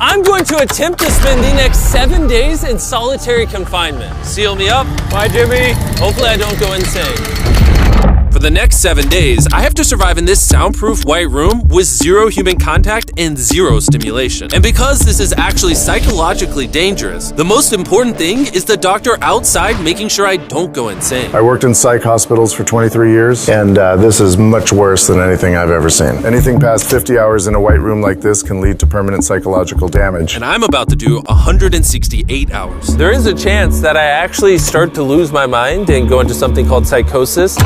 I'm going to attempt to spend the next 7 days in solitary confinement. Seal me up. Bye, Jimmy. Hopefully I don't go insane. For the next 7 days, I have to survive in this soundproof white room with 0 human contact and 0 stimulation. And because this is actually psychologically dangerous, the most important thing is the doctor outside making sure I don't go insane. I worked in psych hospitals for 23 years, and this is much worse than anything I've ever seen. Anything past 50 hours in a white room like this can lead to permanent psychological damage. And I'm about to do 168 hours. There is a chance that I actually start to lose my mind and go into something called psychosis.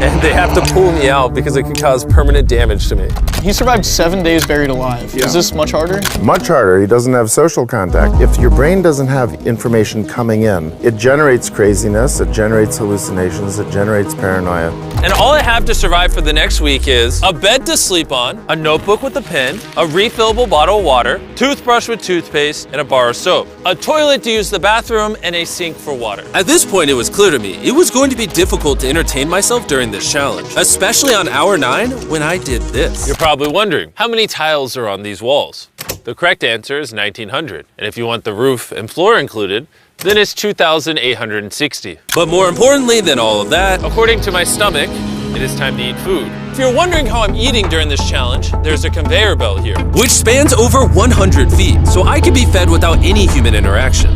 And they have to pull me out because it could cause permanent damage to me. He survived 7 days buried alive. Yeah. Is this much harder? Much harder. He doesn't have social contact. If your brain doesn't have information coming in, it generates craziness, it generates hallucinations, it generates paranoia. And all I have to survive for the next week is a bed to sleep on, a notebook with a pen, a refillable bottle of water, toothbrush with toothpaste, and a bar of soap, a toilet to use the bathroom, and a sink for water. At this point, it was clear to me it was going to be difficult to entertain myself during this challenge, especially on hour 9 when I did this. You're probably wondering, how many tiles are on these walls? The correct answer is 1,900. And if you want the roof and floor included, then it's 2,860. But more importantly than all of that, according to my stomach, it is time to eat food. If you're wondering how I'm eating during this challenge, there's a conveyor belt here, which spans over 100 feet, so I can be fed without any human interaction.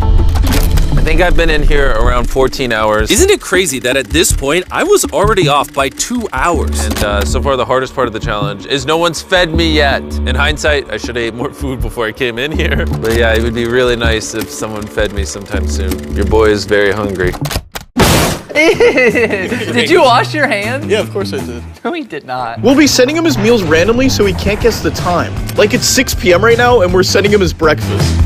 I think I've been in here around 14 hours. Isn't it crazy that at this point, I was already off by 2 hours? And so far, the hardest part of the challenge is no one's fed me yet. In hindsight, I should have ate more food before I came in here. But yeah, it would be really nice if someone fed me sometime soon. Your boy is very hungry. Did you wash your hands? Yeah, of course I did. No, he did not. We'll be sending him his meals randomly so he can't guess the time. Like it's 6 p.m. right now and we're sending him his breakfast.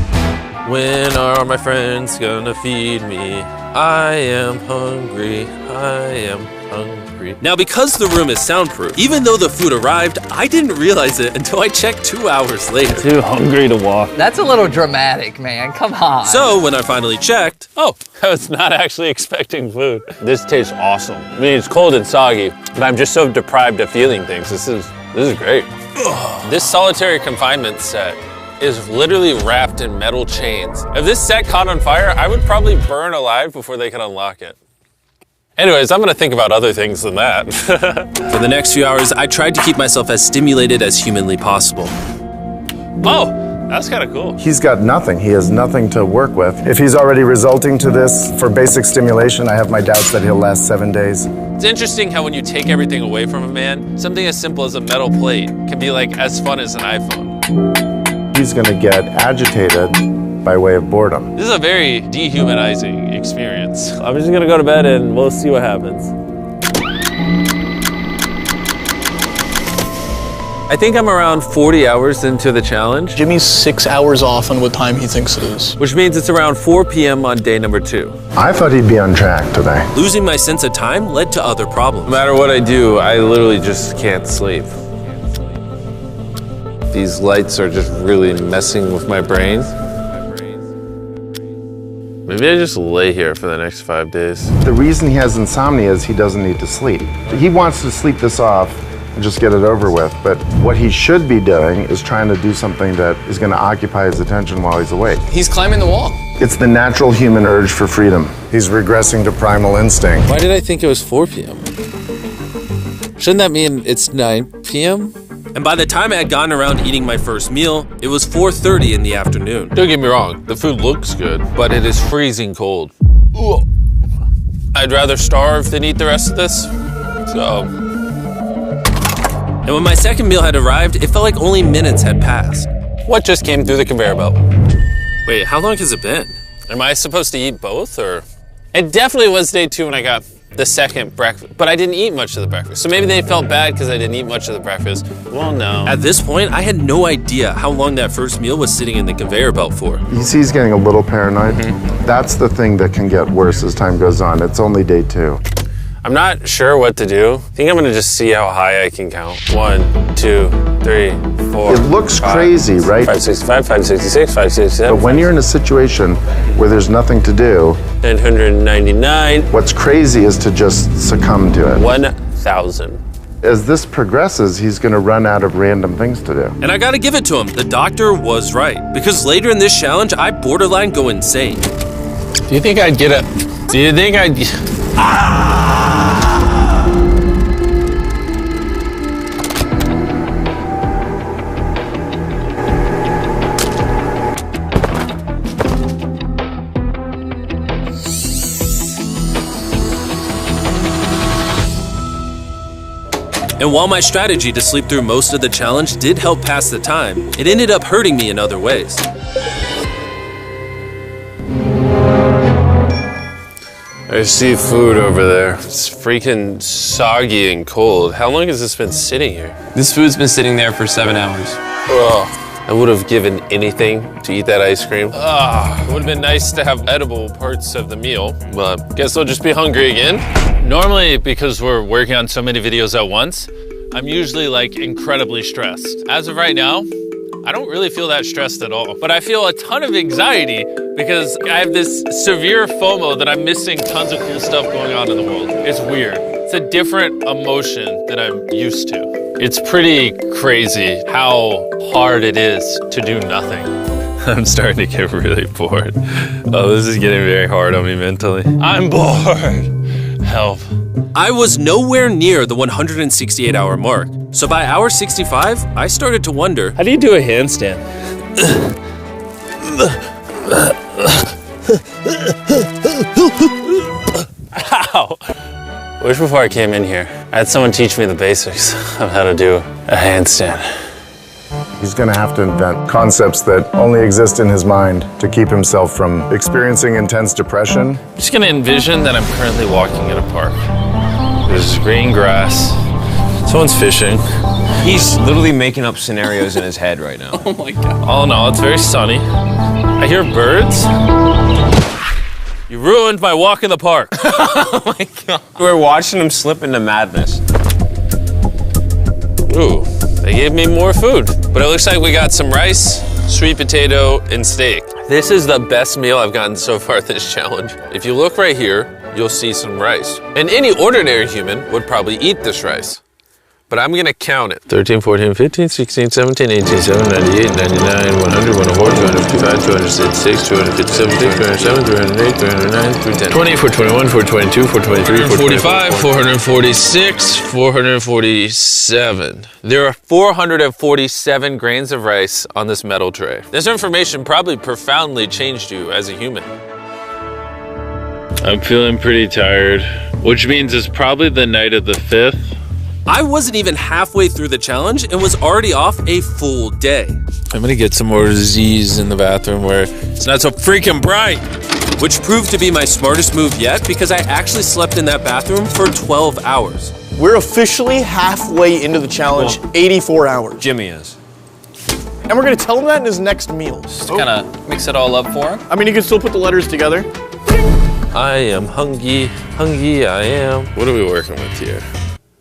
When are my friends gonna feed me? I am hungry, I am hungry. Now, because the room is soundproof, even though the food arrived, I didn't realize it until I checked 2 hours later. Too hungry to walk. That's a little dramatic, man. Come on. So when I finally checked, oh, I was not actually expecting food. This tastes awesome. I mean, it's cold and soggy, but I'm just so deprived of feeling things. This is great. This solitary confinement set is literally wrapped in metal chains. If this set caught on fire, I would probably burn alive before they could unlock it. Anyways, I'm gonna think about other things than that. For the next few hours, I tried to keep myself as stimulated as humanly possible. Oh, that's kind of cool. He's got nothing. He has nothing to work with. If he's already resulting to this for basic stimulation, I have my doubts that he'll last 7 days. It's interesting how when you take everything away from a man, something as simple as a metal plate can be like as fun as an iPhone. He's gonna get agitated by way of boredom. This is a very dehumanizing experience. I'm just gonna go to bed and we'll see what happens. I think I'm around 40 hours into the challenge, Jimmy's 6 hours off on what time he thinks it is. which means it's around 4 p.m. on day number 2. I thought he'd be on track today. Losing my sense of time led to other problems. No matter what I do, I literally just can't sleep. These lights are just really messing with my brain. Maybe I just lay here for the next 5 days. The reason he has insomnia is he doesn't need to sleep. He wants to sleep this off and just get it over with, but what he should be doing is trying to do something that is going to occupy his attention while he's awake. He's climbing the wall. It's the natural human urge for freedom. He's regressing to primal instinct. Why did I think it was 4 p.m.? Shouldn't that mean it's 9 p.m.? And by the time I had gotten around eating my first meal, it was 4:30 in the afternoon. Don't get me wrong, the food looks good, but it is freezing cold. Ugh. I'd rather starve than eat the rest of this, so. And when my second meal had arrived, it felt like only minutes had passed. What just came through the conveyor belt? Wait, how long has it been? Am I supposed to eat both, or? It definitely was day 2 when I got the second breakfast, but I didn't eat much of the breakfast. So maybe they felt bad because I didn't eat much of the breakfast. Well, no. At this point, I had no idea how long that first meal was sitting in the conveyor belt for. You see he's getting a little paranoid. That's the thing that can get worse as time goes on. It's only day 2. I'm not sure what to do. I think I'm gonna just see how high I can count. 1, 2, 3, 4. It looks crazy, right? 565, 566, 567. But when you're in a situation where there's nothing to do, 999. what's crazy is to just succumb to it. 1,000. As this progresses, he's going to run out of random things to do. And I gotta give it to him, the doctor was right. Because later in this challenge, I borderline go insane. Do you think I'd get a... Do you think I'd... And while my strategy to sleep through most of the challenge did help pass the time, it ended up hurting me in other ways. I see food over there. It's freaking soggy and cold. How long has this been sitting here? This food's been sitting there for 7 hours. Ugh. I would have given anything to eat that ice cream. It would have been nice to have edible parts of the meal, but guess I'll just be hungry again. Normally, because we're working on so many videos at once, I'm usually like incredibly stressed. As of right now, I don't really feel that stressed at all, but I feel a ton of anxiety because I have this severe FOMO that I'm missing tons of cool stuff going on in the world. It's weird. It's a different emotion than I'm used to. It's pretty crazy how hard it is to do nothing. I'm starting to get really bored. Oh, this is getting very hard on me mentally. I'm bored. Help. I was nowhere near the 168-hour mark. So by hour 65, I started to wonder, How do you do a handstand? Ow! I wish before I came in here, I had someone teach me the basics of how to do a handstand. He's going to have to invent concepts that only exist in his mind to keep himself from experiencing intense depression. I'm just gonna envision that I'm currently walking in a park. There's green grass. Someone's fishing. He's literally making up scenarios in his head right now. Oh my God. All in all, it's very sunny. I hear birds. You ruined my walk in the park. Oh my God. We're watching him slip into madness. Ooh, they gave me more food. But it looks like we got some rice, sweet potato, and steak. This is the best meal I've gotten so far this challenge. If you look right here, you'll see some rice. And any ordinary human would probably eat this rice. But I'm gonna count it. 13, 14, 15, 16, 17, 18, 7, 98, 99, 100, 104, 255, 266, 257, 307, 308, 309, 310. 20, 421, 422, 423, 445, 446, 447. There are 447 grains of rice on this metal tray. This information probably profoundly changed you as a human. I'm feeling pretty tired, which means it's probably the night of the 5th. I wasn't even halfway through the challenge and was already off a full day. I'm gonna get some more Z's in the bathroom where it's not so freaking bright. Which proved to be my smartest move yet because I actually slept in that bathroom for 12 hours. We're officially halfway into the challenge, 84 hours. Jimmy is. And we're gonna tell him that in his next meal. Just kind of mix it all up for him. I mean, you can still put the letters together. I am hungry, I am. What are we working with here?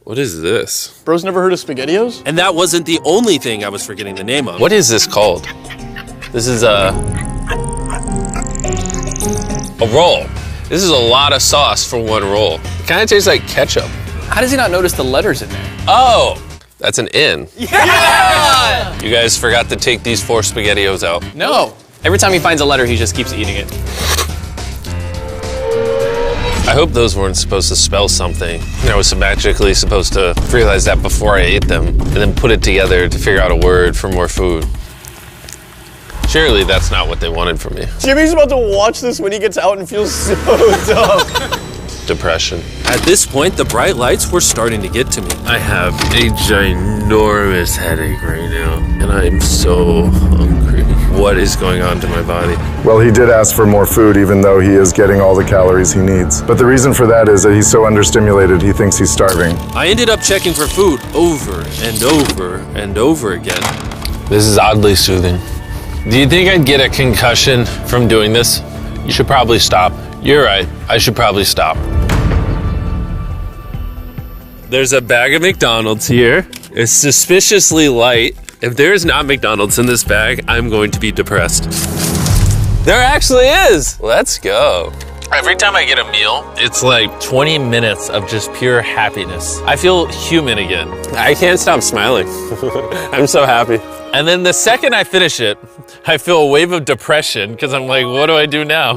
What is this? Bro's never heard of SpaghettiOs? And that wasn't the only thing I was forgetting the name of. What is this called? This is a roll. This is a lot of sauce for one roll. It kind of tastes like ketchup. How does he not notice the letters in there? Oh, that's an N. Yeah! You guys forgot to take these 4 SpaghettiOs out. No. Every time he finds a letter, he just keeps eating it. I hope those weren't supposed to spell something. I was magically supposed to realize that before I ate them and then put it together to figure out a word for more food. Surely that's not what they wanted from me. Jimmy's about to watch this when he gets out and feels so dumb. Depression. At this point, the bright lights were starting to get to me. I have a ginormous headache right now, and I'm so hungry. What is going on to my body? Well, he did ask for more food even though he is getting all the calories he needs. But the reason for that is that he's so understimulated he thinks he's starving. I ended up checking for food over and over and over again. This is oddly soothing. Do you think I'd get a concussion from doing this? You should probably stop. You're right, I should probably stop. There's a bag of McDonald's here. It's suspiciously light. If there's not McDonald's in this bag, I'm going to be depressed. There actually is. Let's go. Every time I get a meal, it's like 20 minutes of just pure happiness. I feel human again. I can't stop smiling. I'm so happy. And then the second I finish it, I feel a wave of depression because I'm like, what do I do now?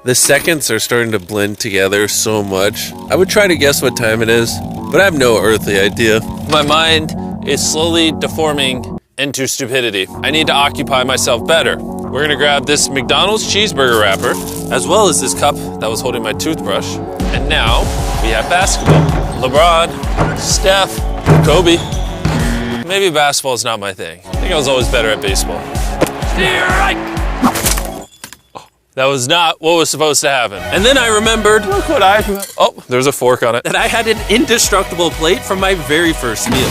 The seconds are starting to blend together so much. I would try to guess what time it is, but I have no earthly idea. My mind is slowly deforming into stupidity. I need to occupy myself better. We're gonna grab this McDonald's cheeseburger wrapper, as well as this cup that was holding my toothbrush. And now we have basketball. LeBron, Steph, Kobe. Maybe basketball is not my thing. I think I was always better at baseball. That was not what was supposed to happen. And then I remembered, look what oh, there's a fork on it, that I had an indestructible plate from my very first meal.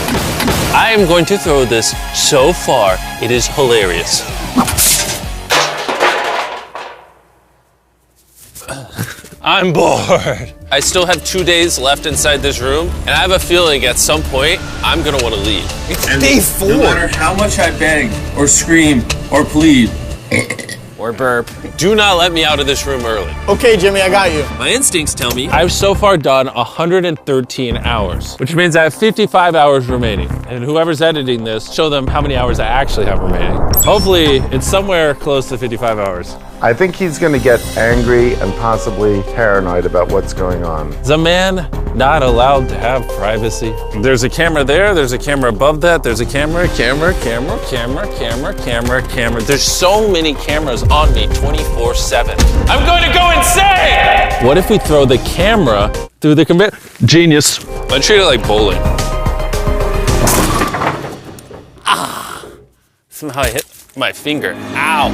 I am going to throw this so far, it is hilarious. I'm bored. I still have 2 days left inside this room, and I have a feeling at some point, I'm gonna wanna leave. It's day 4. No matter how much I beg or scream or plead, Or burp. Do not let me out of this room early. Okay, Jimmy, I got you. My instincts tell me I've so far done 113 hours, which means I have 55 hours remaining. And whoever's editing this, show them how many hours I actually have remaining. Hopefully, it's somewhere close to 55 hours. I think he's going to get angry and possibly paranoid about what's going on. Is a man not allowed to have privacy? There's a camera there, there's a camera above that, there's a camera. There's so many cameras on me 24/7. I'm going to go insane! What if we throw the camera through the computer? Genius. I treat it like bowling. Ah! Somehow I hit my finger. Ow.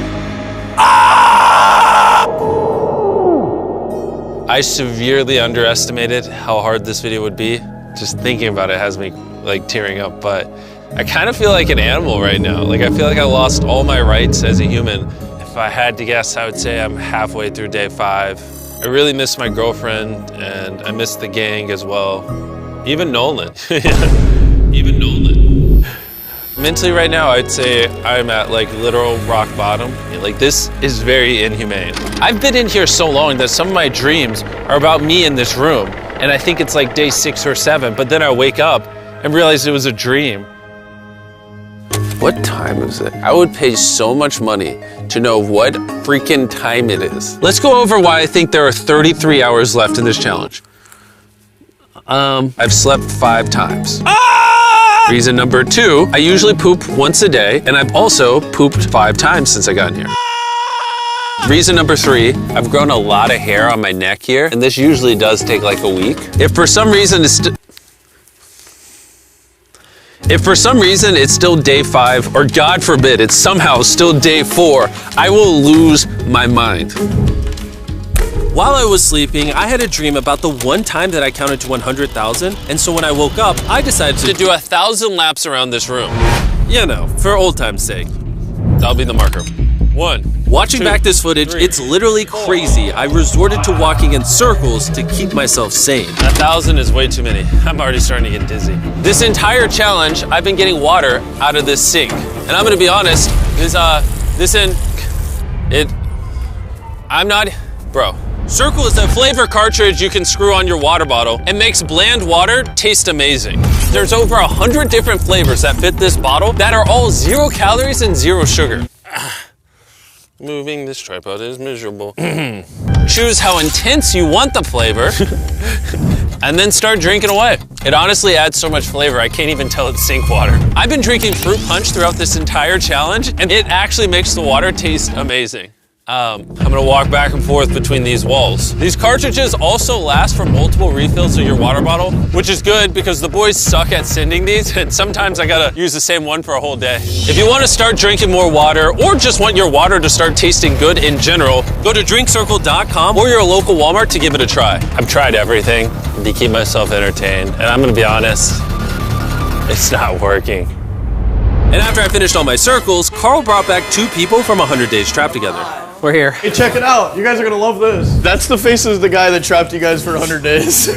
I severely underestimated how hard this video would be. Just thinking about it has me like tearing up, but I kind of feel like an animal right now. Like I feel like I lost all my rights as a human. If I had to guess, I would say I'm halfway through day 5. I really miss my girlfriend and I miss the gang as well. Even Nolan. Even Nolan. Mentally right now, I'd say I'm at like literal rock bottom. Like this is very inhumane. I've been in here so long that some of my dreams are about me in this room. And I think it's like day 6 or 7, but then I wake up and realize it was a dream. What time is it? I would pay so much money to know what freaking time it is. Let's go over why I think there are 33 hours left in this challenge. I've slept 5 times. Reason number 2, I usually poop once a day, and I've also pooped 5 times since I got in here. Reason number 3, I've grown a lot of hair on my neck here, and this usually does take like a week. If for some reason it's still day 5, or God forbid, it's somehow still day 4, I will lose my mind. While I was sleeping, I had a dream about the one time that I counted to 100,000, and so when I woke up, I decided to do 1,000 laps around this room. You know, for old time's sake. That'll be the marker. 1. Watching back this footage, it's literally crazy. I resorted to walking in circles to keep myself sane. 1,000 is way too many. I'm already starting to get dizzy. This entire challenge, I've been getting water out of this sink. And I'm gonna be honest, bro. Circle is a flavor cartridge you can screw on your water bottle and makes bland water taste amazing. There's over 100 different flavors that fit this bottle that are all 0 calories and 0 sugar. Moving this tripod is miserable. Choose how intense you want the flavor and then start drinking away. It honestly adds so much flavor, I can't even tell it's sink water. I've been drinking fruit punch throughout this entire challenge and it actually makes the water taste amazing. I'm gonna walk back and forth between these walls. These cartridges also last for multiple refills of your water bottle, which is good because the boys suck at sending these, and sometimes I gotta use the same one for a whole day. If you wanna start drinking more water, or just want your water to start tasting good in general, go to drinkcircle.com or your local Walmart to give it a try. I've tried everything to keep myself entertained, and I'm gonna be honest, it's not working. And after I finished all my circles, Carl brought back 2 people from 100 Days Trapped Together. We're here. Hey, check it out. You guys are gonna love this. That's the face of the guy that trapped you guys for 100 days.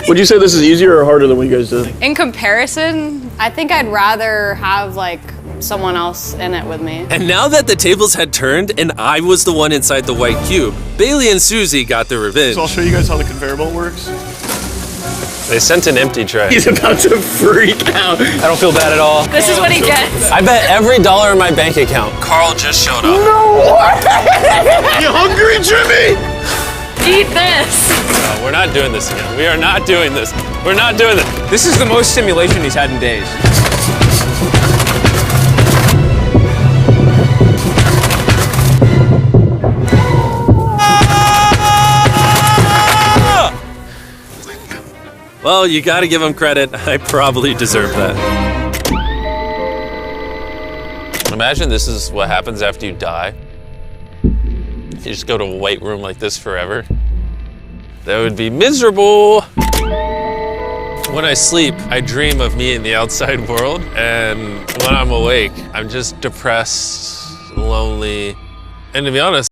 Would you say this is easier or harder than what you guys did? In comparison, I think I'd rather have like someone else in it with me. And now that the tables had turned and I was the one inside the white cube, Bailey and Susie got their revenge. So I'll show you guys how the conveyor belt works. They sent an empty tray. He's about to freak out. I don't feel bad at all. This is what he gets. I bet every dollar in my bank account. Carl just showed up. You hungry, Jimmy? Eat this. No, we're not doing this again. We are not doing this. We're not doing this. This is the most stimulation he's had in days. Well, you gotta give him credit. I probably deserve that. Imagine this is what happens after you die. You just go to a white room like this forever. That would be miserable. When I sleep, I dream of me in the outside world. And when I'm awake, I'm just depressed, lonely. And to be honest,